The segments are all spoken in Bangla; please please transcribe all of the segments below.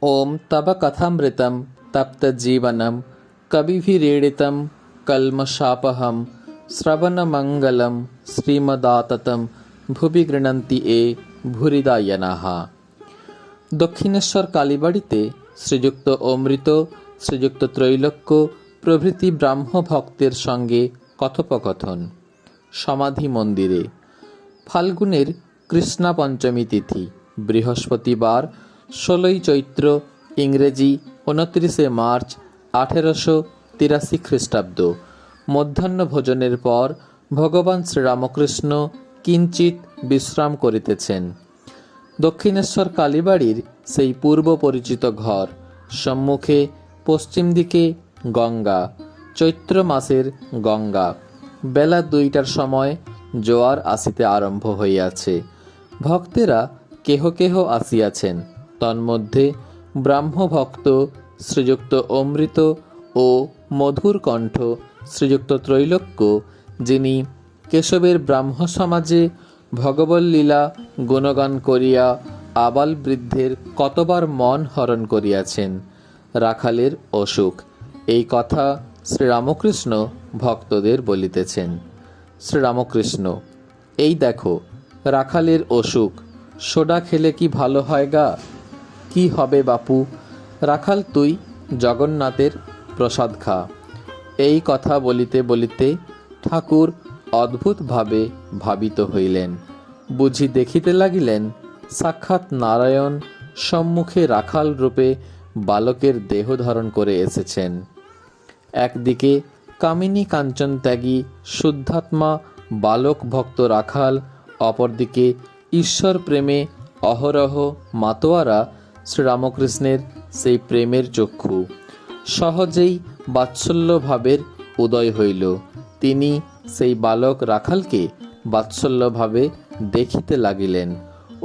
ओम तब कथामृतं तप्तजीवनं कविभिरीडितं कल्मषापहं श्रवणमङ्गलं श्रीमदाततं ভুবি গৃণন্তি এ ভূরিদায়নাহা। দক্ষিণেশ্বর কালীবাড়িতে শ্রীযুক্ত অমৃত, শ্রীযুক্ত ত্রৈলোক্য প্রভৃতি ব্রাহ্ম ভক্তের সঙ্গে কথোপকথন। সমাধি মন্দিরে ফাল্গুনের কৃষ্ণা পঞ্চমী তিথি, বৃহস্পতিবার, 16ই চৈত্র, ইংরেজি 29শে মার্চ 1883 খ্রিস্টাব্দ। মধ্যাহ্ন ভোজনের পর ভগবান শ্রীরামকৃষ্ণ কিঞ্চিত বিশ্রাম করিতেছেন। দক্ষিণেশ্বর কালীবাড়ির সেই পূর্ব পরিচিত ঘর, সম্মুখে পশ্চিম দিকে গঙ্গা, চৈত্র মাসের গঙ্গা। বেলা 2টার সময় জোয়ার আসিতে আরম্ভ হইয়াছে। ভক্তেরা কেহ কেহ আসিয়াছেন, তন্মধ্যে ব্রাহ্মভক্ত শ্রীযুক্ত অমৃত ও মধুর কণ্ঠ শ্রীযুক্ত ত্রৈলোক্য, যিনি কেশবের ব্রাহ্ম সমাজে ভগবল্লীলা গুণগান করিয়া আবাল বৃদ্ধের কতবার মন হরণ করিয়াছেন। রাখালের অসুখ, এই কথা শ্রীরামকৃষ্ণ ভক্তদের বলিতেছেন। শ্রীরামকৃষ্ণ: এই দেখো, রাখালের অসুখ, সোডা খেলে কি ভালো হয় গা? কি হবে বাপু? রাখাল, তুই জগন্নাথের প্রসাদ খা। এই কথা বলিতে বলিতে ঠাকুর অদ্ভুতভাবে ভাবিত হইলেন। বুঝি দেখিতে লাগিলেন সাক্ষাৎ নারায়ণ সম্মুখে রাখাল রূপে বালকের দেহ ধারণ করে এসেছেন। একদিকে কামিনী কাঞ্চন ত্যাগী শুদ্ধাত্মা বালক ভক্ত রাখাল, অপরদিকে ঈশ্বর প্রেমে অহরহ মাতোয়ারা শ্রীরামকৃষ্ণের সেই প্রেমের চক্ষু। সহজেই বাৎসল্য ভাবের উদয় হইল। তিনি সেই বালক রাখালকে বাৎসল্যভাবে দেখিতে লাগিলেন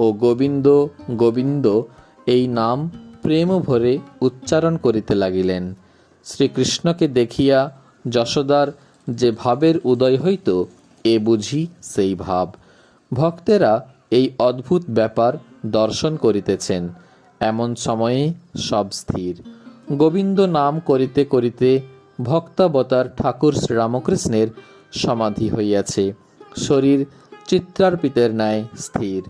ও গোবিন্দ গোবিন্দ এই নাম প্রেম ভরে উচ্চারণ করিতে লাগিলেন। শ্রীকৃষ্ণকে দেখিয়া যশোদার যে ভাবের উদয় হইত, এ বুঝি সেই ভাব। ভক্তেরা এই অদ্ভুত ব্যাপার দর্শন করিতেছেন। এমন সময়ে সব স্থির। গোবিন্দ নাম করিতে করিতে ভক্তাবতার ঠাকুর শ্রীরামকৃষ্ণের সমাধি হইয়াছে। শরীর চিত্রার্পিতের ন্যায় স্থির।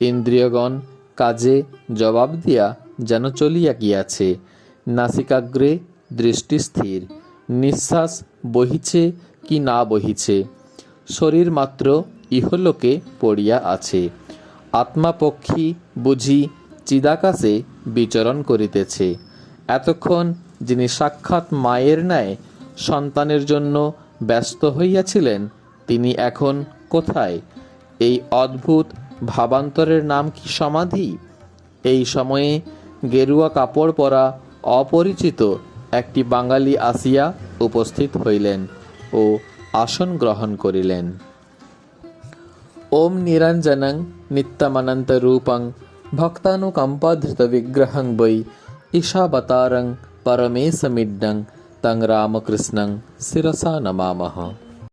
ইন্দ্রিয়গণ কাজে জবাব দিয়া যেন চলিয়া গিয়াছে। নাসিকাগ্রে দৃষ্টি স্থির। নিঃশ্বাস বহিছে কি না বহিছে। শরীর মাত্র ইহলোকে পড়িয়া আছে। আত্মাপক্ষী বুঝি চিদাকাশে বিচরণ করিতেছে। এতক্ষণ যিনি সাক্ষাৎ মায়ের ন্যায় সন্তানের জন্য ব্যস্ত হইয়াছিলেন, তিনি এখন কোথায়? এই অদ্ভুত ভাবান্তরের নাম কি সমাধি? এই সময়ে গেরুয়া কাপড় পরা অপরিচিত একটি বাঙালি আসিয়া উপস্থিত হইলেন ও আসন গ্রহণ করিলেন। ওম নিরঞ্জনং নিত্যমনন্ত রূপং ভক্তানুকম্পাধৃত বিগ্রহং বৈ ঈশাবতারং পরমেশমিড্ডং তং রামকৃষ্ণং শিরসা নমামহ।